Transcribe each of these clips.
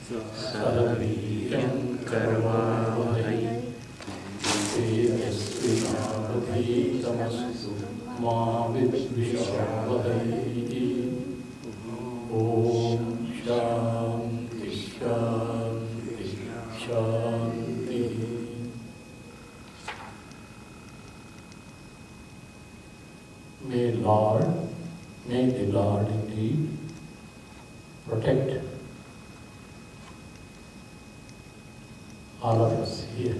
सह वीर्यं कर्वावहै तेजस्विनावधीतमस्तु मा विद्विषावहै। ॐ शान्ति शान्ति शान्तिः। May the Lord indeed protect all of us here.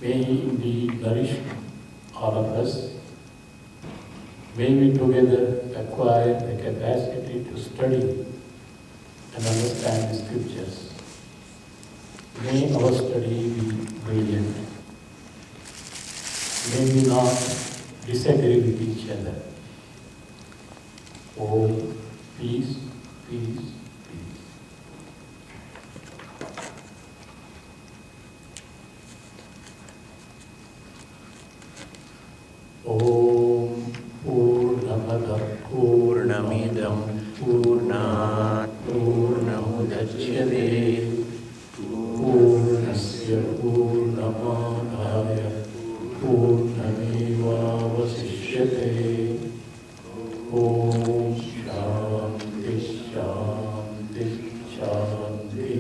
May He indeed nourish all of us. May we together acquire the capacity to study and understand the scriptures. May our study be brilliant. May we not disagree with each other. Oh, peace, peace, peace. Om Purnamada Purnamidam Purnat Purnamudachyate Purnasya Purnamadaya Purnamevavasishyate. Om Shanti Shanti Shanti.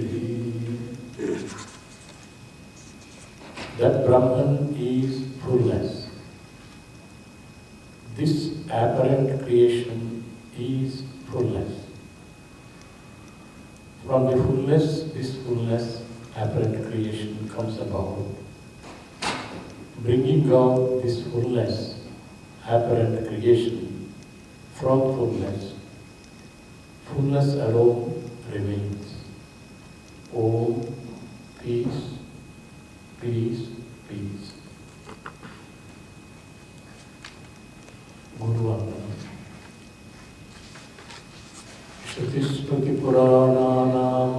That Brahman is fullness. This apparent creation is fullness. From the fullness, this fullness, apparent creation comes about. Bringing out this fullness, apparent creation, from fullness, fullness alone remains. Om, peace, peace, peace. Guru Vandana. Shruti Purananam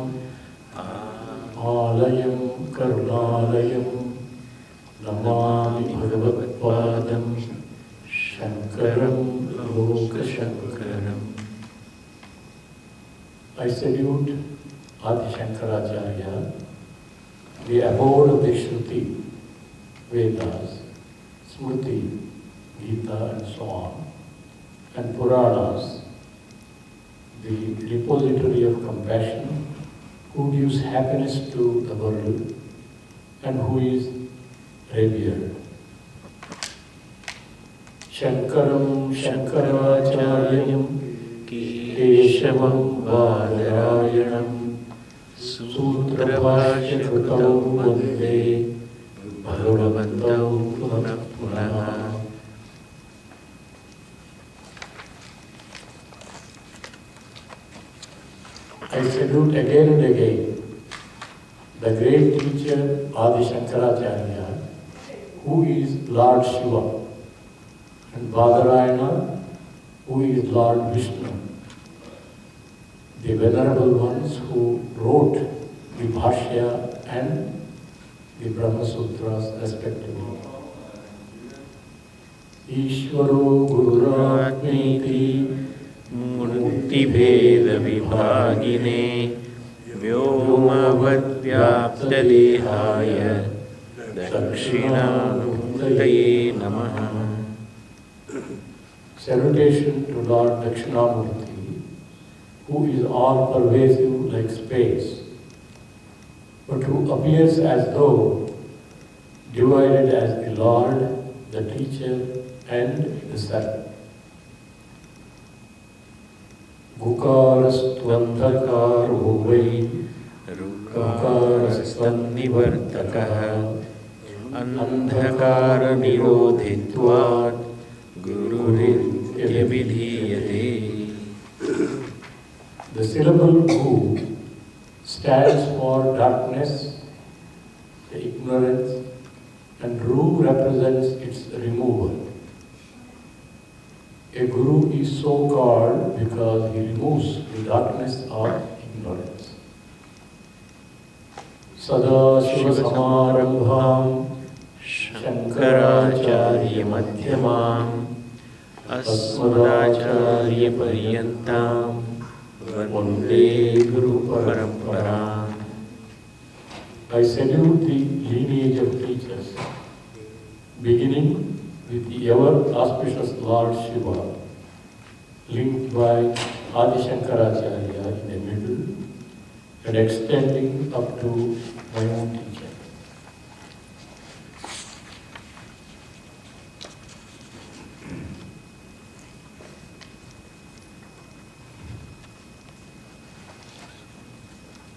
Alayam Karunalayam Namami Bhagavatpadam Shankaram Loka Shankaram. I salute Adi Shankaracharya, the abode of the Shruti, Vedas, Smriti, Gita and so on, and Puranas, the repository of compassion, who gives happiness to the world and who is revered. Shankaram Shankaracharyam Keshavam Vadarayanam Sutrabhashyakrutau Vande Bhagavantau Punah Punah. I salute again and again the great teacher Adi Shankaracharya, who is Lord Shiva, and Badarayana, who is Lord Vishnu, the venerable ones who wrote the Bhashya and the Brahma Sutras respectively. Ishvaro Gururatmeti Murtibheda Vibhagine Vyomavadvyaptadehaya Dakshinamurtaye Namaha. Salutation to Lord Dakshinamurti, who is all-pervasive like space, but who appears as though divided as the Lord, the teacher, and the servant. Gukarastvantakaro vai Rukarastvannivartakaha Andhakara nirodhitvat Gururityabhidhiyate. The syllable Gu stands for darkness, the ignorance, and Ru represents its removal. A Guru is so called because he removes the darkness of ignorance. Sada Shiva Samarambham Shankaracharya Madhyamam Asmadacharya Paryantam Vande Guru Parampara. I salute the lineage of teachers, beginning with the ever auspicious Lord Shiva, linked by Adi Shankaracharya in the middle, and extending up to my own teacher.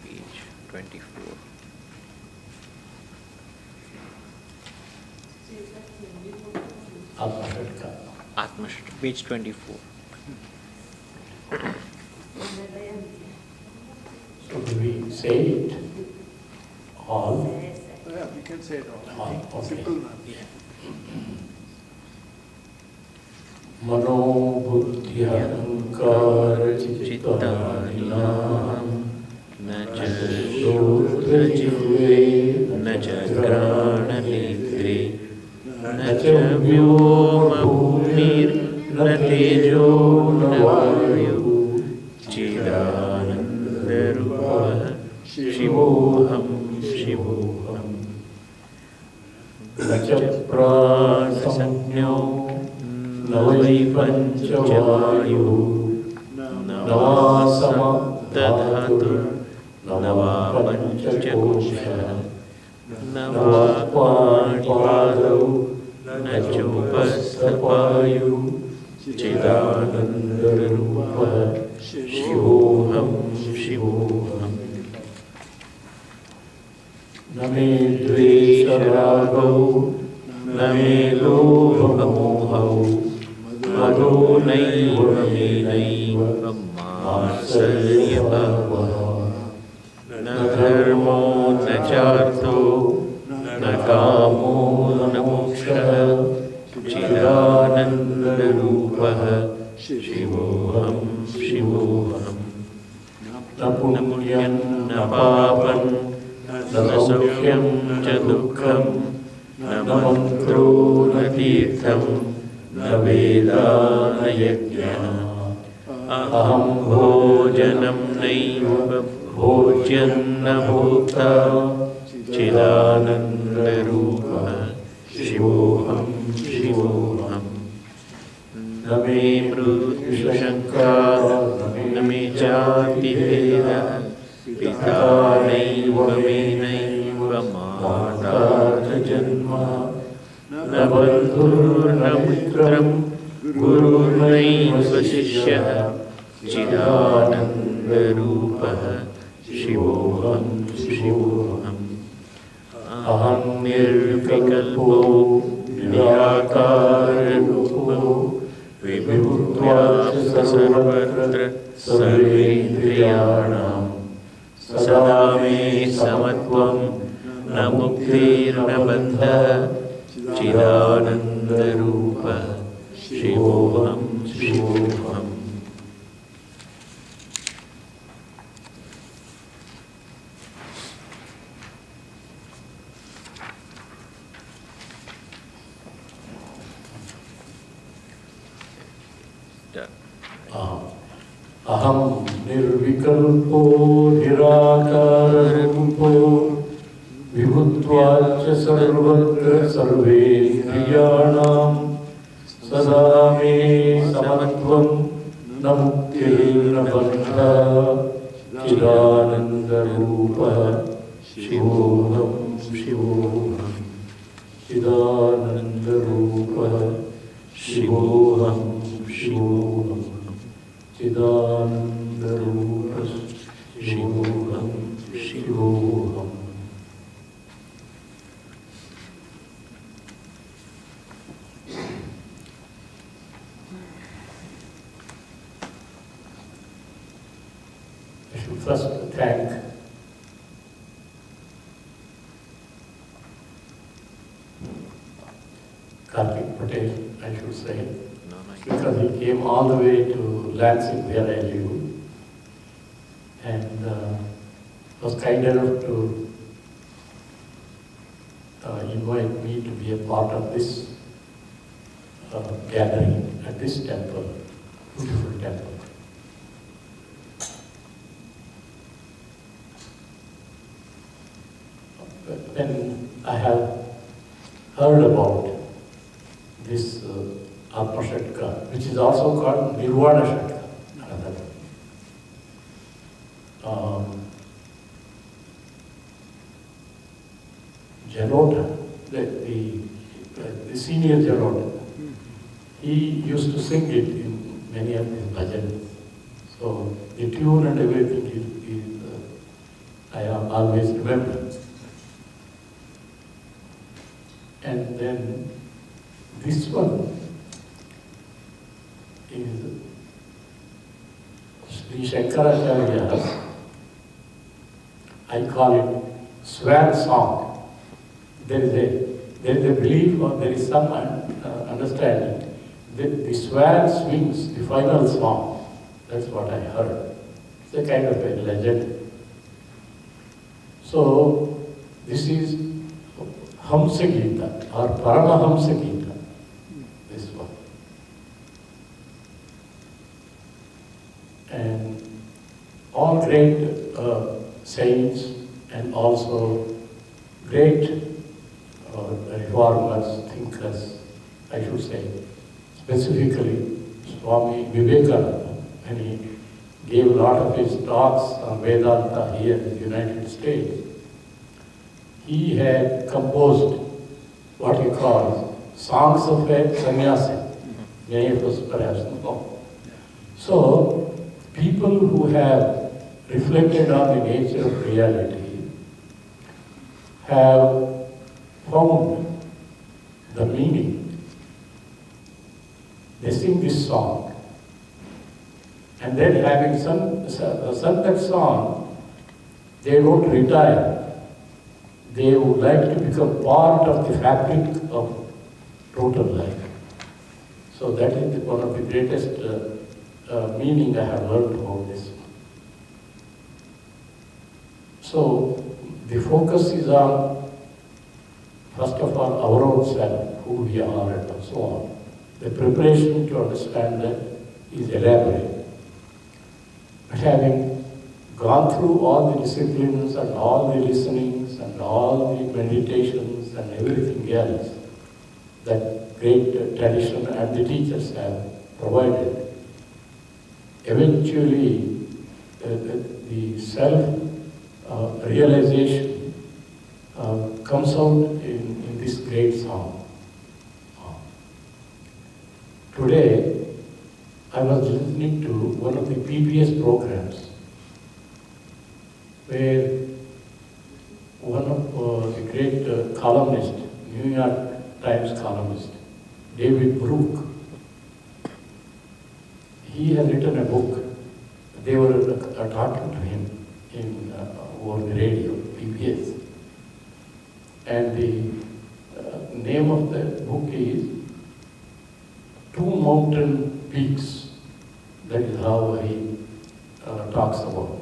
Page 24. ātmaṣatkam. ātmaṣatkam. Page 24. So do we say it all? Yeah, we can say it all. All, okay. Simple man. Mano buddhi ahankara cittaninam न च श्रोत्रजिह्वे न च घ्राणनेत्रे न च व्योमभूमिर्न तेजो न वायुः चिदानन्दरूपः शिवोऽहं शिवोऽहम् न च प्राणसंज्ञो न वै पञ्चवायुः न वा समधातुः न वा पञ्चकोशः न वा पाणिपादौ न चोपस्थपायुः चिदानन्दरूपः शिवोऽहं शिवोऽहम् न मे द्वेषरागौ न मे लोभमोहौ मदो नैव मे नैव मात्सर्यभावः न धर्मो न चार्थो न कामो न मोक्षः चिदानन्दरूपः शिवोऽहं शिवोऽहम् न पुण्यं न पापं न सौख्यं च दुःखं न मन्त्रो न तीर्थं न वेदा न यज्ञः अहं भोजनं नैव भोज्यं न भोक्ता चिदानन्दरूपः शिवोऽहं शिवोऽहम् न मे मृत्युशङ्का न मे जातिभेदः पिता नैव मे नैव माता न जन्म न बन्धुर्न मित्रं गुरुर्नैव शिष्यः चिदानन्दरूपः शिवोऽहं शिवोऽहम् अहं निर्विकल्पो निराकाररूपो विभूत्वात् सर्वत्र सर्वेन्द्रियाणां सदा मे समत्वं न मुक्तिर्न बन्धः चिदानन्दरूपः शिवोऽहं शिवोऽहम् अहं निर्विकल्पो निराकाररूपो विभूत्वाच्च सर्वत्र सर्वेन्द्रियाणां सदा मे समत्वं न मुक्तिर्न बन्धः चिदानन्दरूपः शिवोऽहं शिवोऽहम् चिदानन्दरूपः शिवोऽहं शिवोऽहम् चिदानन्दरूपः शिवोऽहं शिवोऽहम् I should first thank Karthik Patel, I should say, because he came all the way to Lansing where I live and was kind enough to invite me to be a part of this gathering at this temple, beautiful temple. when I have heard about this ātmaṣatkam, which is also called Nirvana Shatkam, another. Janota, the senior Janota, he used to sing it in many of his bhajans. So the tune and everything I always remember. And then this one is Sri Shankaracharya's, I call it swan song. There is a belief or there is some understanding that the swan swings the final song. That's what I heard. It's a kind of a legend. So this is Hamsa Gita or Paramahamsa Gita, this one. And all great saints and also great reformers, thinkers, I should say, specifically Swami Vivekananda, when he gave a lot of his talks on Vedanta here in the United States, he had composed what he calls songs of a sannyasi. Many of us perhaps know. So, people who have reflected on the nature of reality have found the meaning. They sing this song. And then having sung that song, they don't retire. They would like to become part of the fabric of total life. So that is one of the greatest meaning I have learned about this. So the focus is on, first of all, our own self, who we are and so on. The preparation to understand that is elaborate. But having gone through all the disciplines and all the listenings and all the meditations and everything else that great tradition and the teachers have provided, eventually the self-realization comes out in this great song. Today, I was listening to one of the PBS programs where one of the great columnist, New York Times columnist, David Brooke, he has written a book. They were talking to him over the radio, PBS. And the name of the book is Two Mountain Peaks. That is how he talks about it.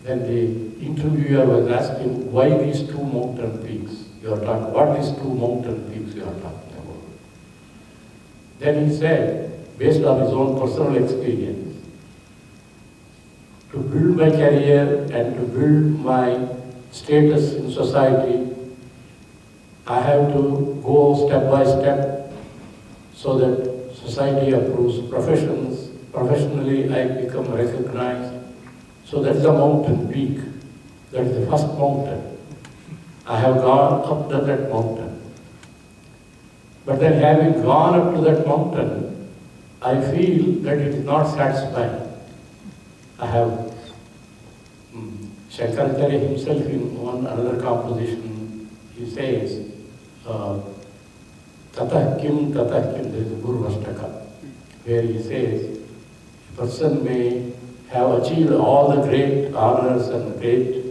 Then the interviewer was asking, why these two mountain peaks you are talking, what these two mountain peaks you are talking about? Then he said, based on his own personal experience, to build my career and to build my status in society, I have to go step by step so that society approves professions. Professionally, I become recognized. So that's the mountain peak. That is the first mountain. I have gone up to that mountain. But then having gone up to that mountain, I feel that it is not satisfying. I have Shankaracharya himself in another composition, he says, Tatah kim, there is a Guru Vastakam, where he says, a person may have achieved all the great honors and great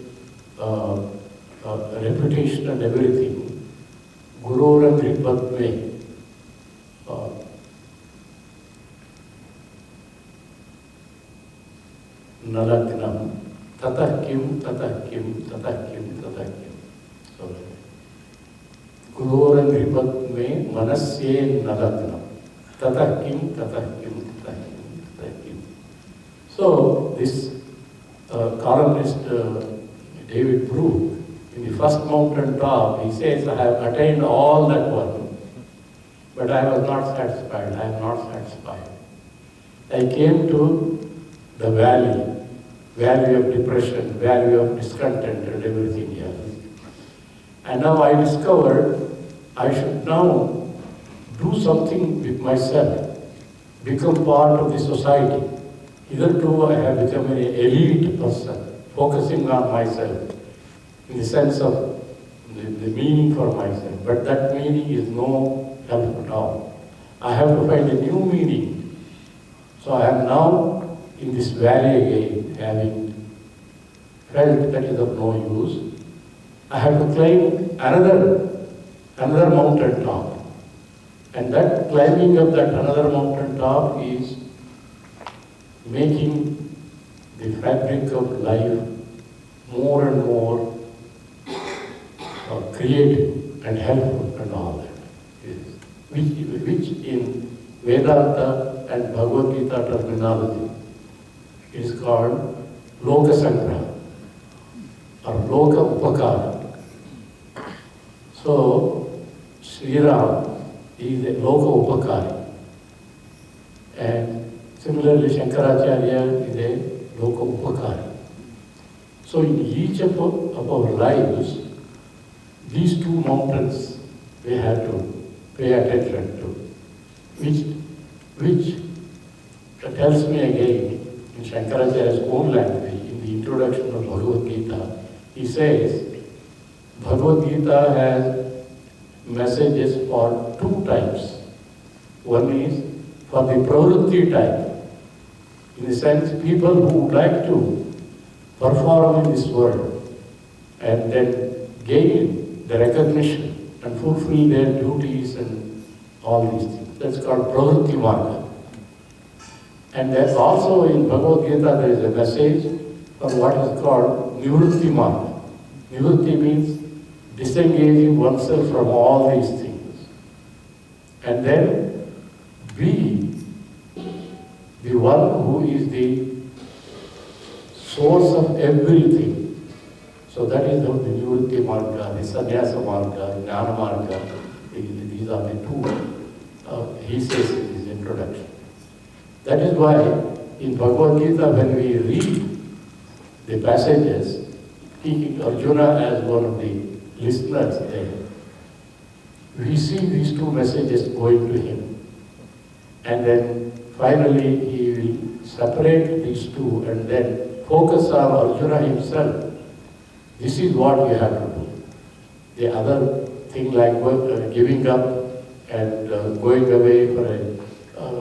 reputation and everything. Gurura Kripadme. Nalagnam. Tatah kim. So, Gurura Kripadme Manasye Nalagnam. Tatah kim. So, this columnist David Brooke, in the first mountain top, he says, I have attained all that one, but I was not satisfied. I am not satisfied. I came to the valley of depression, valley of discontent and everything else. And now I discovered I should now do something with myself, become part of the society. Hitherto I have become an elite person, focusing on myself, in the sense of the meaning for myself. But that meaning is no help now. I have to find a new meaning. So I am now in this valley again, having felt that is of no use. I have to climb another mountain top. And that climbing of that another mountain top is making the fabric of life more and more creative and helpful and all that. Which in Vedanta and Bhagavad Gita terminology is called Loka Sangraha or Loka Upakara. So Sri Ram is a Loka Upakari, and similarly Shankaracharya is a Loka Upakari. So in each of our lives, these two mountains we have to pay attention to, which tells me again in Shankaracharya's own language, in the introduction of Bhagavad Gita, he says, Bhagavad Gita has messages for two types. One is for the pravritti type, in the sense people who would like to perform in this world and then gain the recognition and fulfill their duties and all these things. That's called pravritti marga. And there's also in Bhagavad Gita there is a message for what is called nivritti marga. Nivritti means disengaging oneself from all these things. And then be the one who is the source of everything. So that is the nivritti marga, the sannyasa marga, the jnana marga. These are the two he says in his introduction. That is why in Bhagavad Gita when we read the passages, taking Arjuna as one of the listeners there, we see these two messages going to him. And then finally he will separate these two and then focus on Arjuna himself. This is what we have to do. The other thing like giving up and going away for a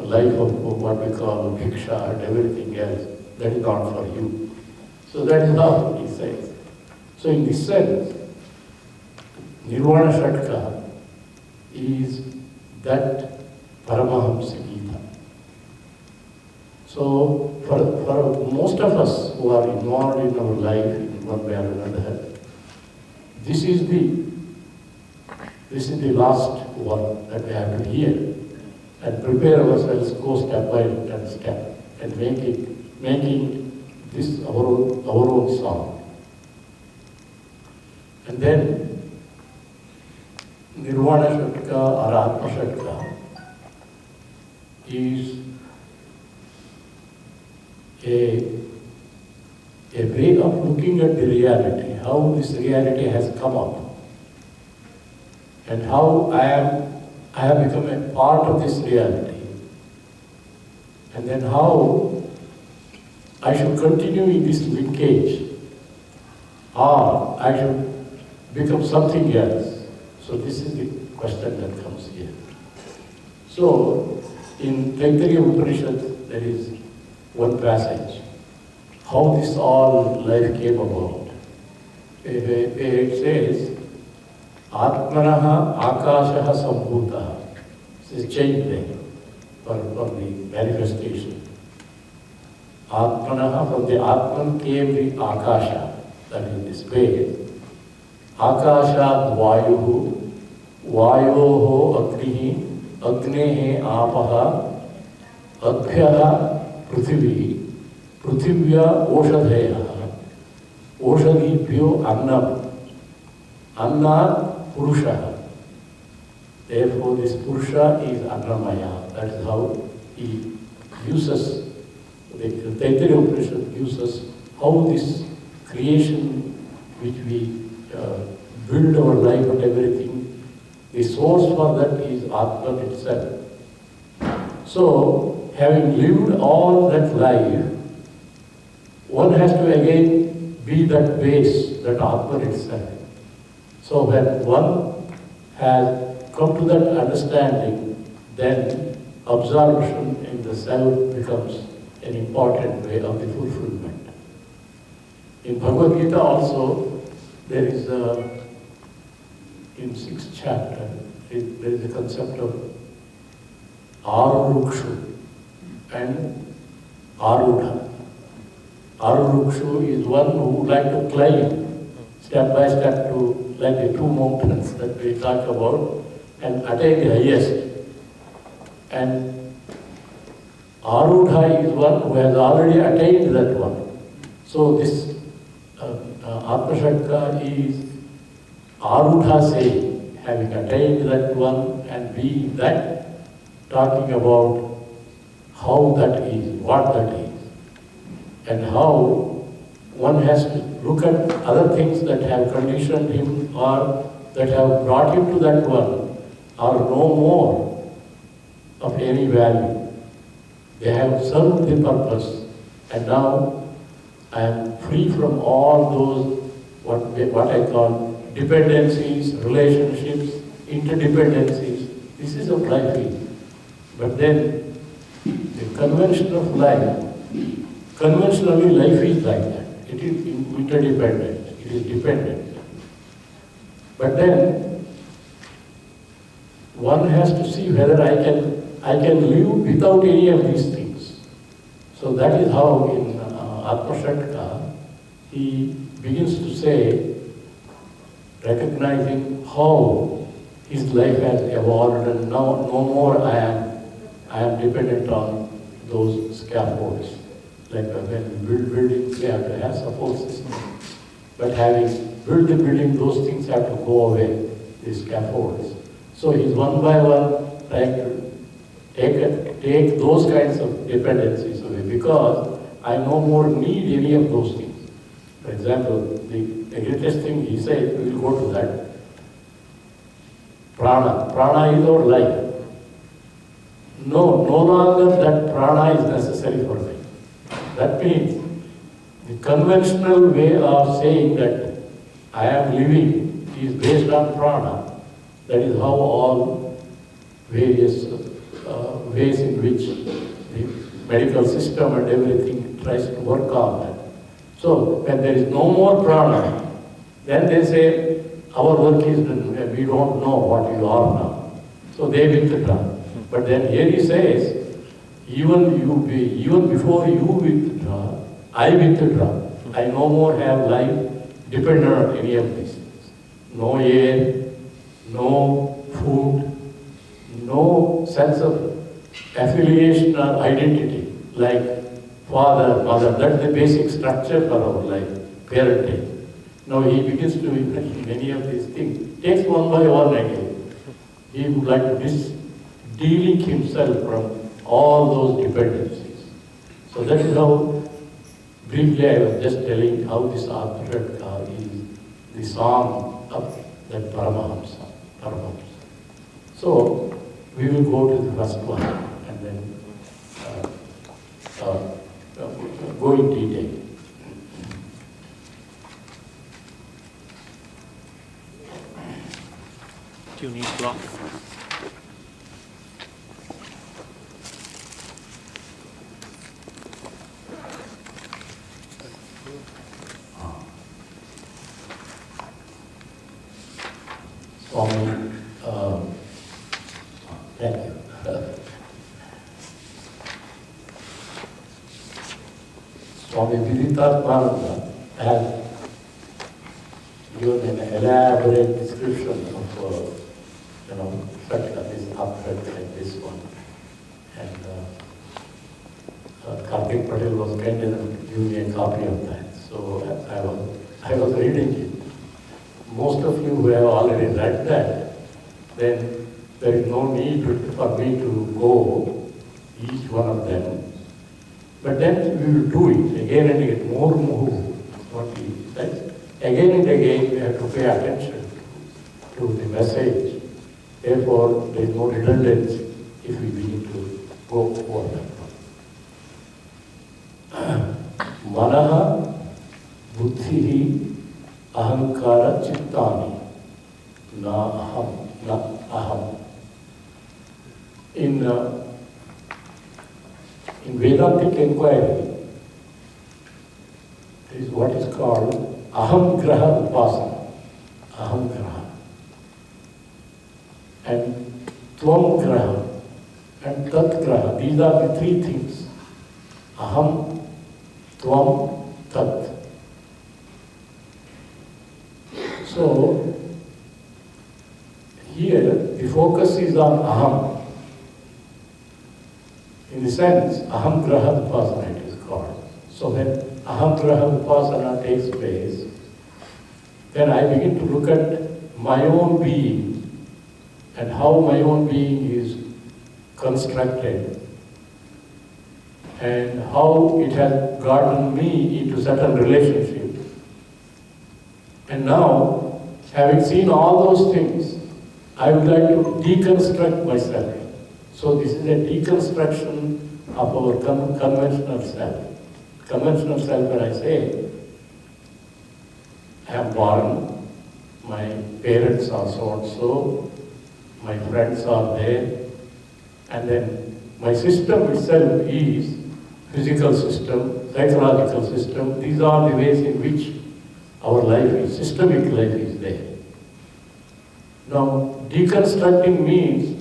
life of what we call bhiksha and everything else, that is not for you. So that is how he says. So in this sense, ātmaṣatkam is that Paramahamsa Gita. So for most of us who are involved in our life in one way or another, this is the last one that we have to hear and prepare ourselves, go step by step and making this our own song. And then ātmaṣatkam or ātmaṣatkam is a way of looking at the reality, how this reality has come up, and how I have become a part of this reality, and then how I should continue in this linkage, or I should become something else. So this is the question that comes here. So in Taittiriya Upanishad there is one passage, how this all life came about. Where it says, ātmanaha ākāshaha sambhūtaha. This is changed there for the manifestation. Ātmanaha, from the Atman came the ākāsha, that is the space. Ākāshat vāyuhu, vāyoho agnihi, agnehe āpaha, adbhyaha prithvi, prithivya oshadheyaha, oshadibhyo annam, Anna Purusha. Therefore, this Purusha is Annamaya. That is how he uses, the Taittiriya Upanishad uses how this creation which we build our life and everything, the source for that is Atman itself. So, having lived all that life, one has to again be that base, that Atman itself. So when one has come to that understanding, then absorption in the self becomes an important way of the fulfillment. In Bhagavad Gita also, there is in 6th chapter, there is a concept of Arurukshu and Arudha. Arurukshu is one who would like to climb step by step to like the two mountains that we talk about and attain the highest. And Arudha is one who has already attained that one. So this ātmaṣatkam is Arudha saying, having attained that one and being that, talking about how that is, what that is, and how one has to look at other things that have conditioned him or that have brought him to that one are no more of any value. They have served the purpose, and now I am free from all those what I call dependencies, relationships, interdependencies. This is what life is. But then the convention of life, conventionally life is like that. It is interdependent, it is dependent. But then one has to see whether I can live without any of these things. So that is how in ātmaṣatkam he begins to say, recognizing how his life has evolved and now no more I am dependent on those scaffolds. Like when we build buildings, we have to have support system. But having built the building, those things have to go away, these scaffolds. So he's one by one trying to take those kinds of dependencies away because I no more need any of those things. For example, the greatest thing he says, we will go to that. Prana. Prana is our life. No longer that prana is necessary for me. That means the conventional way of saying that I am living is based on prana. That is how all various ways in which the medical system and everything tries to work on that. So when there is no more prana, then they say our work is done, we don't know what you are now. So they withdraw. But then here he says, even before you withdraw, I withdraw. I no more have life dependent on any of these things. No air, no food, no sense of affiliation or identity like father, mother. That's the basic structure for our life, parenting. Now he begins to imagine many of these things. Takes one by one again. He would like to de-link himself from all those dependencies. So that is how, briefly I was just telling how this ātmaṣatkam is the song of that Paramahamsa. So we will go to the first one and then go in detail. Do you need block? Swami, thank you. Swami Viditatmananda has given an elaborate description of, this upgrade like this one. And Karthik Patel was kind enough to give me a copy of that. So I was reading it. most of you who have already read that, then there is no need for me to go each one of them. But then we will do it again and again, more and more. What he says. Again and again we have to pay attention to the message. Therefore, there is no redundancy if we begin to go over that one. Manaha buddhihi ahankara chittani na aham. In Vedantic inquiry, there is what is called aham graha upasana. Aham graha. And tvam graha and tat graha. These are the three things. Aham, tvam, tat. So, here the focus is on aham. In the sense, aham graha upasana it is called. So when aham graha upasana takes place, then I begin to look at my own being and how my own being is constructed and how it has gotten me into certain relationship. And now, having seen all those things, I would like to deconstruct myself. So this is a deconstruction of our conventional self. Conventional self, when I say, I am born, my parents are so and so, my friends are there, and then my system itself is physical system, psychological system. These are the ways in which our life is, systemic life is there. Now, deconstructing means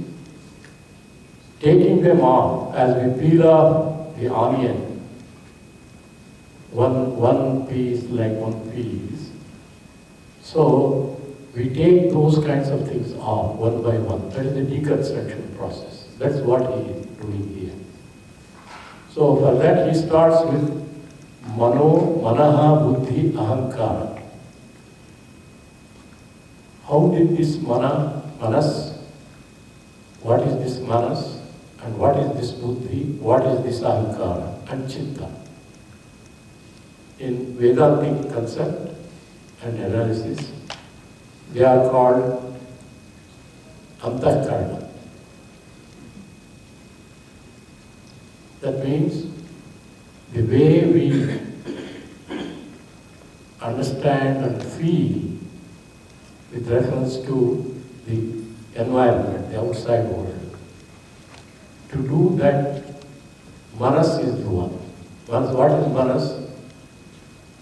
taking them off as we peel off the onion, one piece like one piece. So, we take those kinds of things off one by one. That is the deconstruction process. That's what he is doing here. So for that he starts with manaha, buddhi, ahankara. How did this manas, what is this manas, and what is this buddhi, what is this ahankara, and chitta? In Vedantic concept and analysis, they are called antahkarana. That means the way we understand and feel with reference to the environment, the outside world. To do that, manas is the one. What is manas?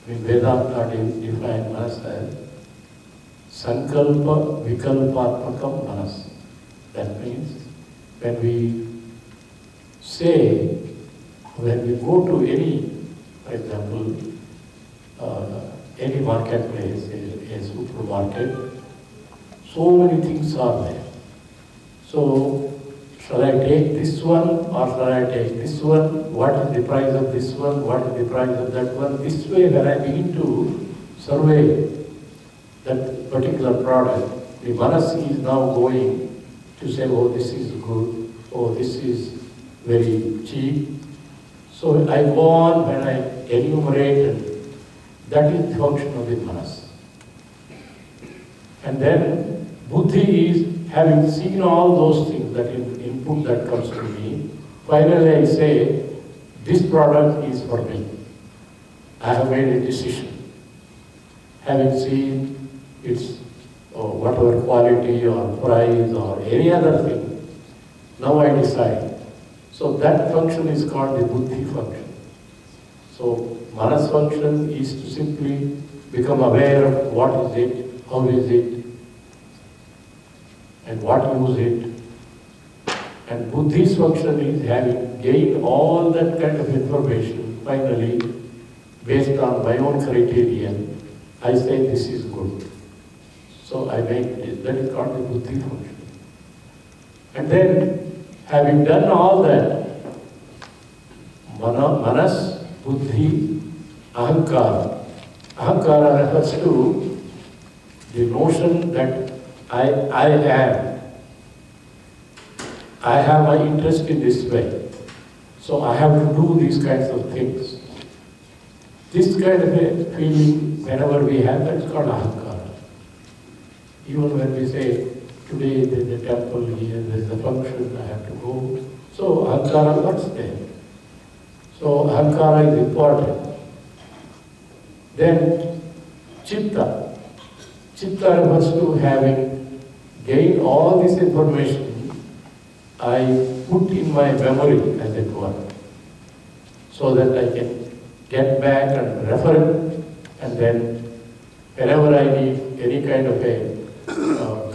In Vedanta define manas as sankalpa vikalpatmakam manas. That means when we say, when we go to any, for example, any marketplace, a supermarket, so many things are there. So, shall I take this one or shall I take this one? What is the price of this one? What is the price of that one? This way, when I begin to survey that particular product, the manas is now going to say, oh, this is good, oh, this is very cheap. So I go on when I enumerate, and that is the function of the manas. And then buddhi is having seen all those things, that input that comes to me, finally I say, this product is for me. I have made a decision. Having seen its whatever quality or price or any other thing, now I decide. So that function is called the buddhi function. So manas function is to simply become aware of what is it, how is it, and what use it. And buddhi's function is having gained all that kind of information, finally, based on my own criterion, I say this is good. So I make it. That is called the buddhi function. And then, having done all that, manas, buddhi, ahankara. Ahankara refers to the notion that I am, I have my interest in this way, so I have to do these kinds of things. This kind of a feeling, whenever we have, that is called ahankara. Even when we say, today there is a temple here, there is a function, I have to go. So ahankara works there. So ahankara is important. Then chitta. Chitta refers to having gained all this information, I put in my memory, as it were, so that I can get back and refer it, and then whenever I need any kind of a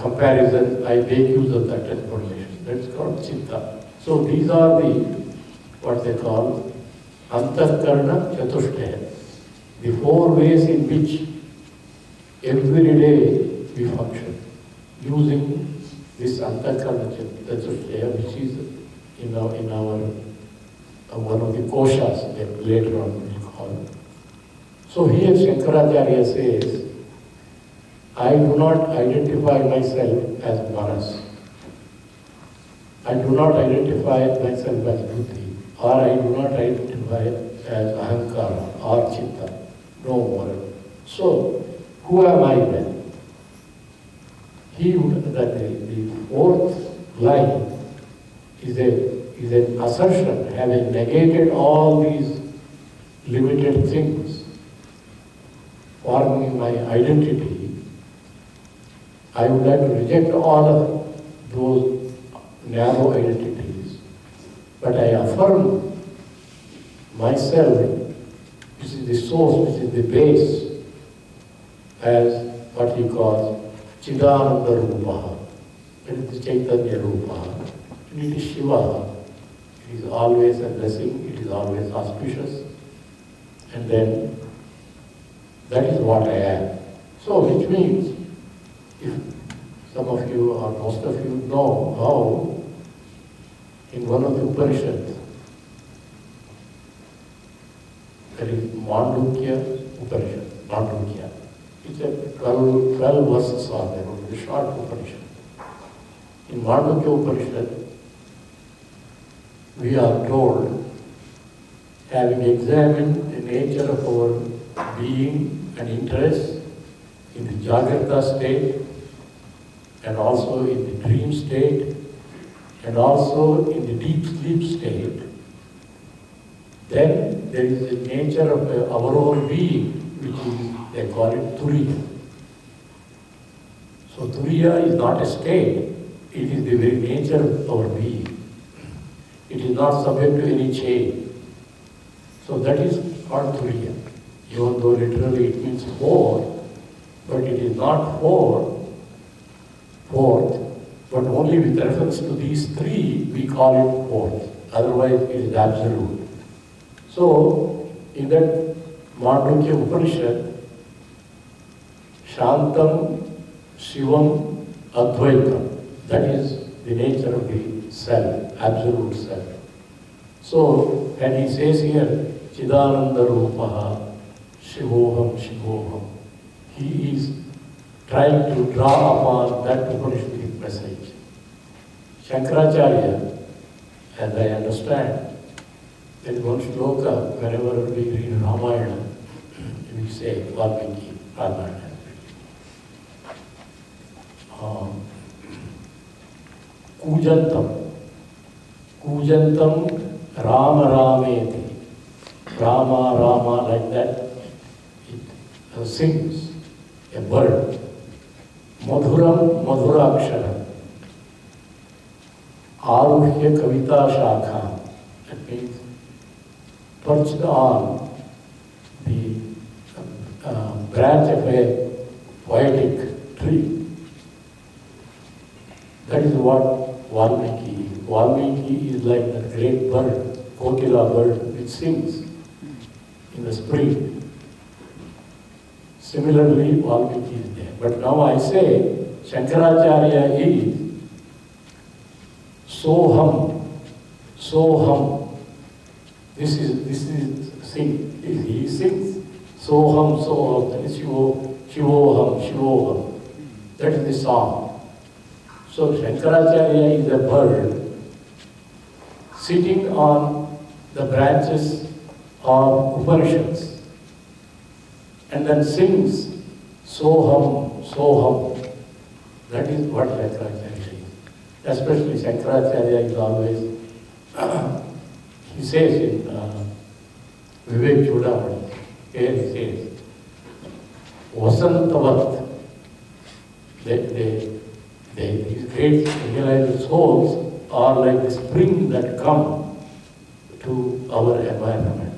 comparison, I make use of that information. That's called chitta. So these are the, what they call, antahkarana chatushtaya, the 4 ways in which every day we function, using this antahkarana chatushtaya, which is in our one of the koshas that later on we call. So here Shankaracharya says, I do not identify myself as manas. I do not identify myself as buddhi, or I do not identify as ahankara or chitta. No more. So, who am I then? The 4th line is an assertion, having negated all these limited things, forming my identity. I would like to reject all of those narrow identities, but I affirm myself, which is the source, which is the base, as what he calls Chidananda Rupa. It is the Chaitanya Rupa. It is Shiva. It is always a blessing, it is always auspicious, and then that is what I am. So, which means, if some of you or most of you know how in one of the Upanishads, that is Mandukya Upanishad, Mandukya. It's a 12 verses are there, only a short Upanishad. In Mandukya Upanishad, we are told, having examined the nature of our being and interest in the Jagrata state, and also in the dream state, and also in the deep sleep state, then there is the nature of our own being, which is, they call it Turiya. So Turiya is not a state, it is the very nature of our being. It is not subject to any change. So that is called Turiya. Even though literally it means 4, but it is not 4th, but only with reference to these 3 we call it 4th. Otherwise it is absolute. So in that Mandukya Upanishad, Shantam, Shivam, Advaitam, that is the nature of the self, absolute self. So, and he says here, Chidananda Rupaha, Shivoham, Shivoham. He is trying to draw upon that Upanishadic message. Shankaracharya, as I understand, there is one shloka, whenever we read Ramayana, we say, Valmiki, Ramayana. Kujantam Rama Rameti. Rama, Rama, like that. It sings a bird. Madhuram, Madhuraksharam. Aruhya Kavita Shakha. That means perched on the branch of a poetic tree. That is what Valmiki is. Valmiki is like that great bird, Kotila bird, which sings in the spring. Similarly, Valmiki is there. But now I say, Shankaracharya is Soham. Soham. This is sing. He sings. Soham, Soham. That is Shivoham, Shivoham. That is the song. So Shankaracharya is a bird sitting on the branches of Upanishads and then sings Soham, Soham. That is what Shankaracharya is. Especially Shankaracharya is always, he says in Vivek Chudamani, here he says, Vasantavat, these great realized souls are like the spring that come to our environment.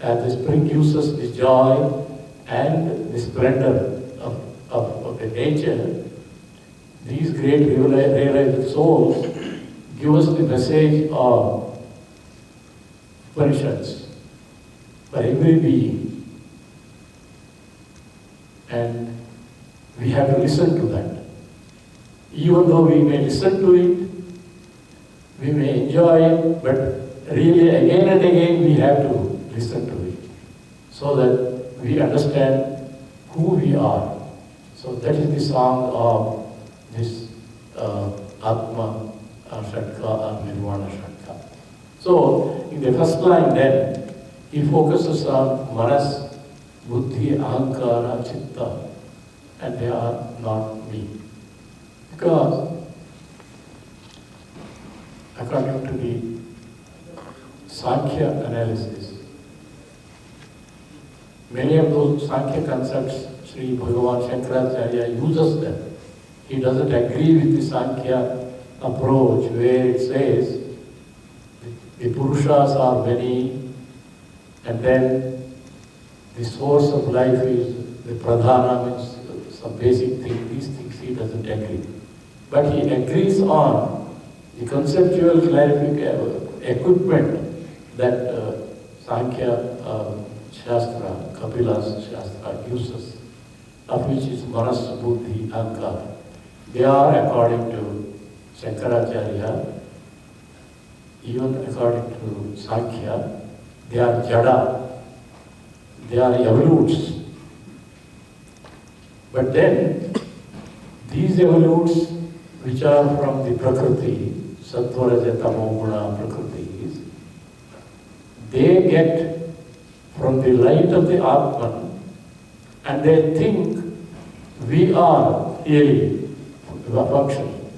As the spring gives us the joy and the splendor of the nature, these great realized souls give us the message of Upanishads for every being. And we have to listen to that. Even though we may listen to it, we may enjoy it, but really again and again we have to listen to it so that we understand who we are. So that is the song of this ātmaṣatkam or nirvāna-shatkam. So in the first line then, he focuses on manas, buddhi, ahankara, chitta, and they are not me. Because according to the Sankhya analysis, many of those Sankhya concepts, Sri Bhagavan Shankaracharya uses them. He doesn't agree with the Sankhya approach where it says the Purushas are many and then the source of life is the Pradhana, means some basic thing. These things he doesn't agree. But he agrees on the conceptual equipment that Sankhya Shastra, Kapila's Shastra uses, of which is manas, buddhi, ahankara. They are, according to Shankaracharya, even according to Sankhya, they are jada, they are evolutes. But then, these evolutes, which are from the Prakriti, Sattva, Raja, Tamo, Guna, Prakritis, they get from the light of the Atman and they think we are really functioning.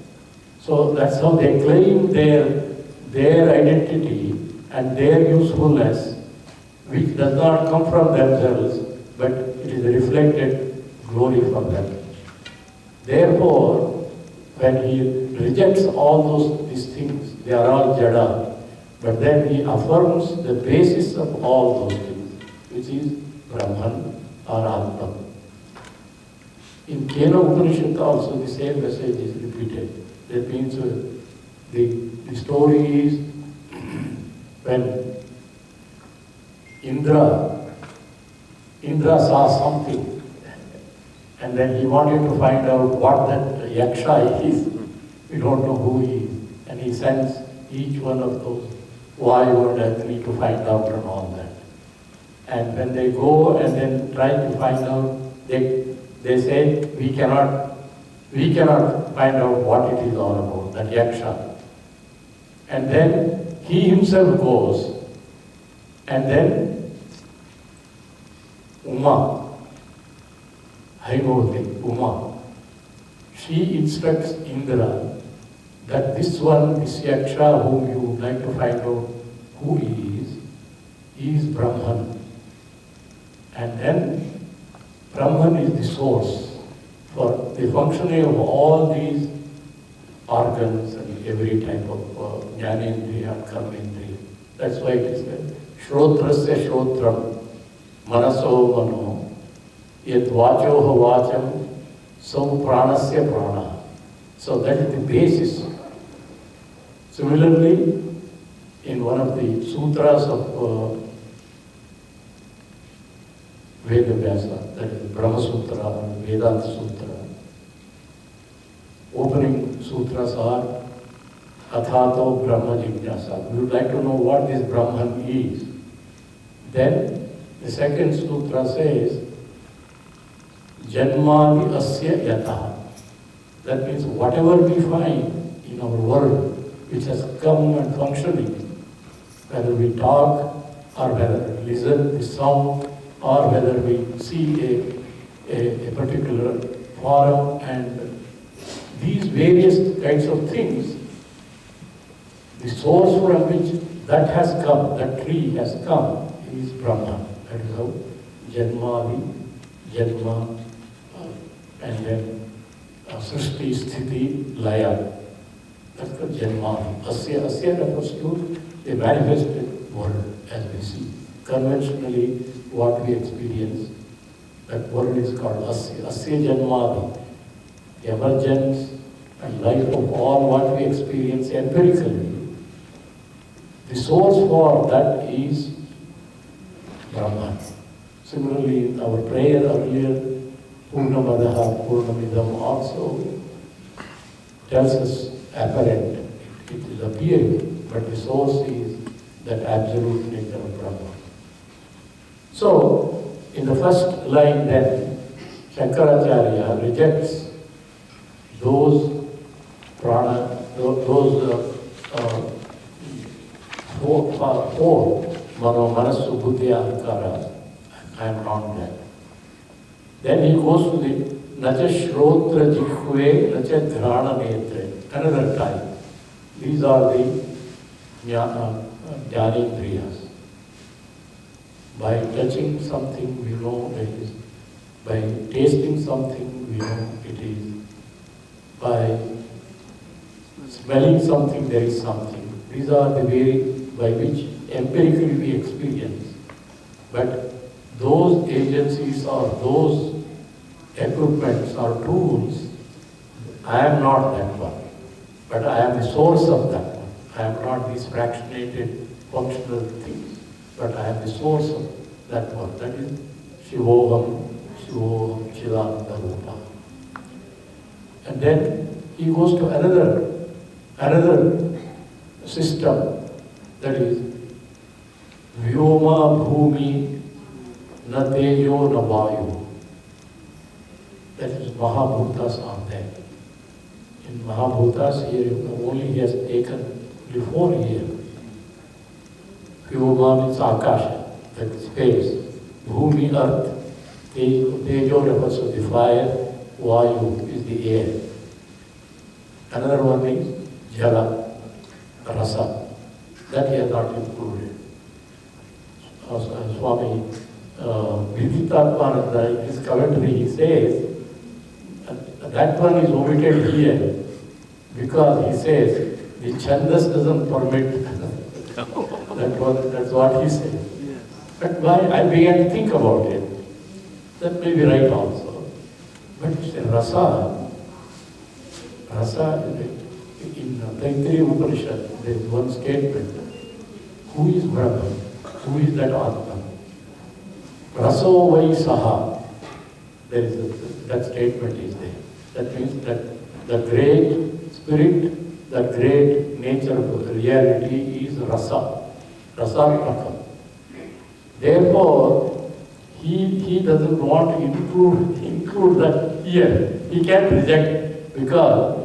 So that's how they claim their identity and their usefulness, which does not come from themselves, but it is a reflected glory from them. Therefore, when he rejects all these things, they are all jada, but then he affirms the basis of all those things, which is Brahman or Atman. In Kena Upanishad also the same message is repeated. That means the story is when Indra saw something and then he wanted to find out what that yaksha is. We don't know who he is. And he sends each one of those Vayu and Agni to find out and all that. And when they go and then try to find out, they say, we cannot find out what it is all about, that yaksha. And then he himself goes, and then Uma, Haimavati, Uma, she instructs Indra that this one, this yaksha whom you would like to find out who he is Brahman. And then Brahman is the source for the functioning of all these organs and every type of jnanendriya and karmendriya. That's why it is called Shrotrasya Shrotram, Manaso Mano, Yat Vachoha Vacham, So Pranasya Prana. So that is the basis. Similarly, in one of the sutras of Veda Vyasa, that is Brahma Sutra or Vedanta Sutra, opening sutras are Athato Brahma Jignasa. We would like to know what this Brahman is. Then the second sutra says, Janmadi Asya Yataha. That means whatever we find in our world, which has come and functioning, whether we talk or whether we listen to sound or whether we see a particular forum and these various kinds of things, the source from which that has come, that tree has come, is Brahma. That is how Janma, and then Srishti, Sthiti, Laya. That's the Janma. Asya refers to the manifested world as we see. Conventionally, what we experience, that world is called Asya. Asya Janma, the emergence and life of all what we experience empirically. The source for that is Brahman. Similarly, in our prayer earlier, Purnamadaha Purnamidam also tells us apparent, it is appearing, but the source is that absolute nature of Brahman. So, in the first line then, Shankaracharya rejects those prana, those four mano, manasu, buddhi, ahankara. I am not that. Then he goes to the nacha shrotra jikhve, nacha dhrana netre, another type. These are the jnanendriyas. By touching something, we know it is. By tasting something, we know it is. By smelling something, there is something. These are the way by which empirically we experience. But those agencies or those equipments or tools, I am not that one. But I am the source of that one. I am not these fractionated functional things. But I am the source of that one. That is Shivoham, Chidananda Rupa. And then he goes to another system, that is Vyoma Bhumi Na Tejo Na Vayu. That is Mahabhutas are there. In Mahabhutas here, only he has taken before here. Vyoma means Akasha, that is space. Bhumi, earth. Tejo refers to the fire. Vayu is the air. Another one is Jala, Rasa. That he has not included. Swami Vidithatmananda, in his commentary, he says, that one is omitted here because he says the chandas doesn't permit that's what he says. But why I began to think about it. That may be right also. But rasa in Taittiriya Upanishad, there is one statement. Who is Brahman? Who is that Atma? Raso vai saha. That statement is there. That means that the great spirit, the great nature of reality is rasa. Rasatmakam. Therefore, he doesn't want to include that here. He can't reject because